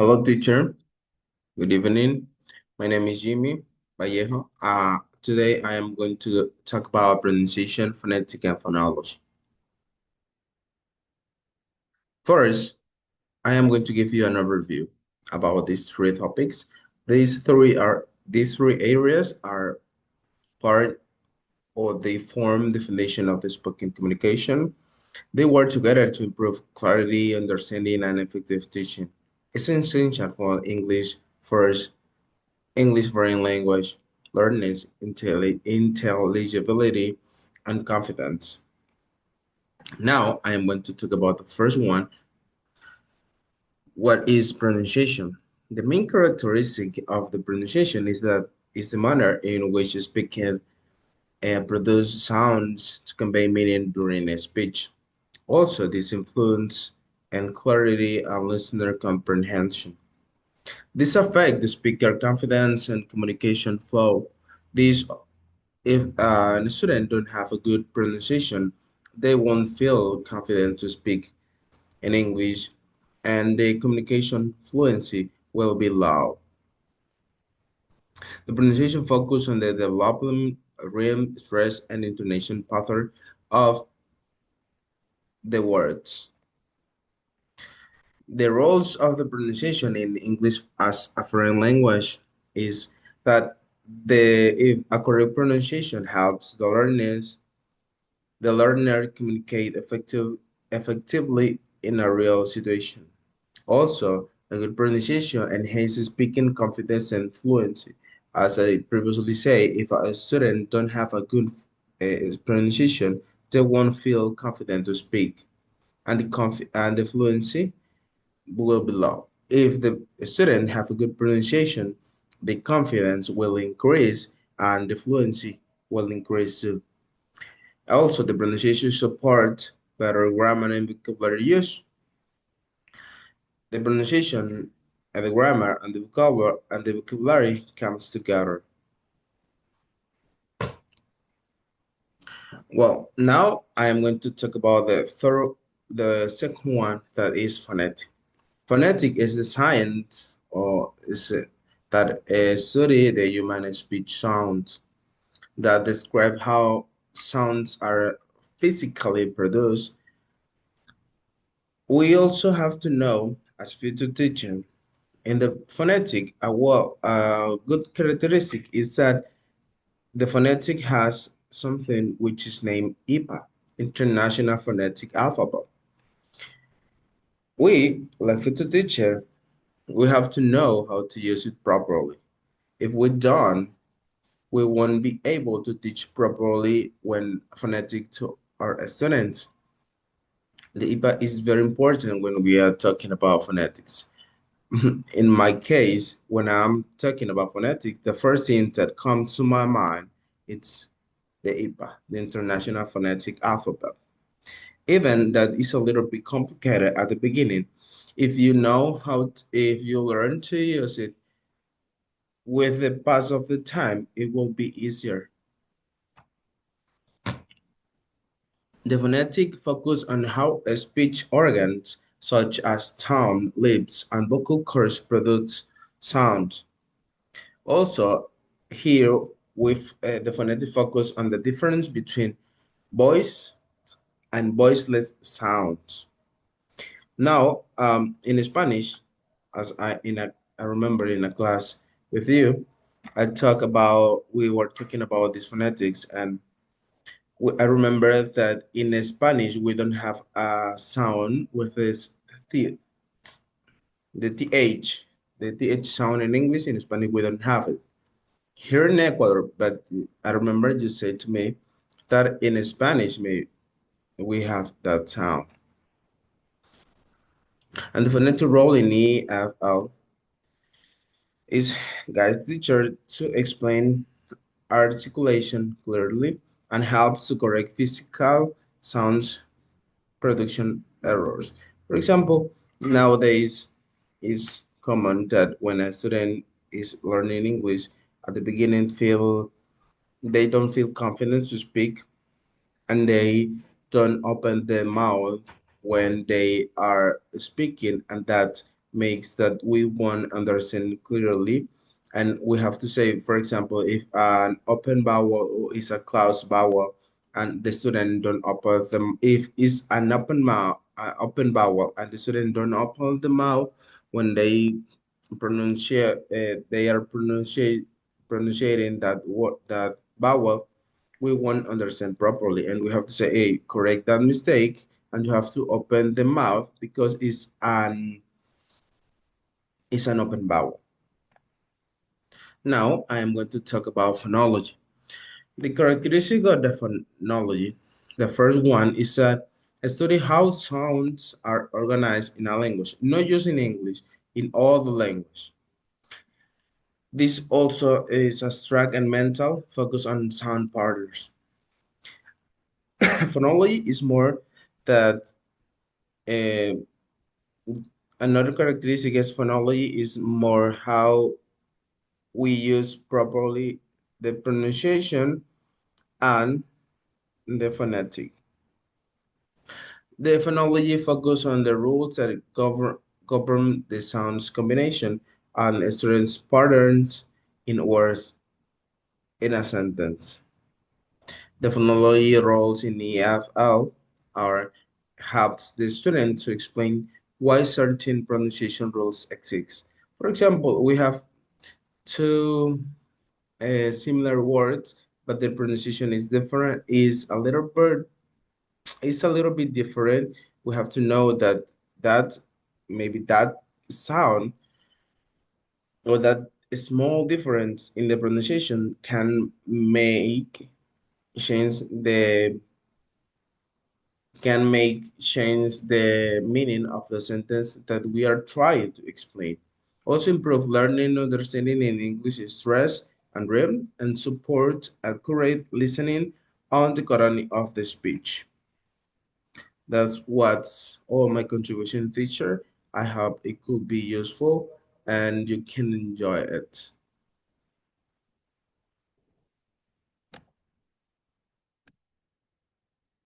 Hello, teacher. Good evening. My name is Jimmy Vallejo. Today I am going to talk about pronunciation, phonetic, and phonology. First, I am going to give you an overview about these three topics. These three areas are part or they form the foundation of the spoken communication. They work together to improve clarity, understanding, and effective teaching. It's essential for English foreign language learners, intelligibility, and confidence. Now I am going to talk about the first one. What is pronunciation? The main characteristic of the pronunciation is the manner in which a speaker produce sounds to convey meaning during a speech. Also, this influence and clarity and listener comprehension. This affect the speaker confidence and communication flow. This If a student don't have a good pronunciation, they won't feel confident to speak in English, and the communication fluency will be low. The pronunciation focus on the development, rhythm, stress, and intonation pattern of the words. The roles of the pronunciation in English as a foreign language is that if a correct pronunciation helps the learner communicate effectively in a real situation. Also, a good pronunciation enhances speaking confidence and fluency. As I previously said, if a student don't have a good pronunciation, they won't feel confident to speak, and the fluency will be low. If the student have a good pronunciation, the confidence will increase and the fluency will increase too. Also, the pronunciation supports better grammar and vocabulary use. The pronunciation and the grammar and the vocabulary comes together. Well, now I am going to talk about the second one, that is phonetic. Phonetic is the science that study the human speech sounds that describe how sounds are physically produced. We also have to know, as future teacher, in the phonetic, a good characteristic is that the phonetic has something which is named IPA, International Phonetic Alphabet. We, like future teacher, we have to know how to use it properly. If we don't, we won't be able to teach properly when phonetic to our students. The IPA is very important when we are talking about phonetics. In my case, when I'm talking about phonetics, the first thing that comes to my mind is the IPA, the International Phonetic Alphabet. Even that is a little bit complicated at the beginning. If you learn to use it with the pass of the time, it will be easier. The phonetic focus on how a speech organs such as tongue, lips, and vocal cords produce sound. Also, here with the phonetic focus on the difference between voice and voiceless sounds. Now, in Spanish, I remember in a class with you, we were talking about these phonetics, and I remember that in Spanish we don't have a sound with the the th, the th sound in English. In Spanish we don't have it. Here in Ecuador, but I remember you said to me that in Spanish we have that sound. And the phonetic role in EFL is guides the teacher to explain articulation clearly and helps to correct physical sounds production errors. For example, nowadays it's common that when a student is learning English at the beginning they don't feel confident to speak and they don't open their mouth when they are speaking, and that makes that we won't understand clearly. And we have to say, for example, if an open vowel is a closed vowel and the student don't open them, if it's an open mouth, open vowel and the student don't open the mouth when they pronunciate, they are pronunciating that word, that vowel, we won't understand properly. And we have to say, hey, correct that mistake, and you have to open the mouth because it's an open vowel. Now I am going to talk about phonology. The characteristic of the phonology, the first one is that study how sounds are organized in a language, not just in English, in all the language. This also is abstract and mental, focus on sound patterns. Phonology is more that uh, another characteristic is phonology is more how we use properly the pronunciation and the phonetic. The phonology focus on the rules that govern the sounds combination and students patterns in words in a sentence. The phonology roles in EFL are helps the student to explain why certain pronunciation rules exist. For example, we have two similar words, but the pronunciation is different. Is a little bit different. We have to know that that maybe that sound or that small difference in the pronunciation change the change the meaning of the sentence that we are trying to explain. Also improve learning, understanding in English stress and rhythm, and support accurate listening on the quality of the speech. That's what's all my contribution, teacher. I hope it could be useful and you can enjoy it.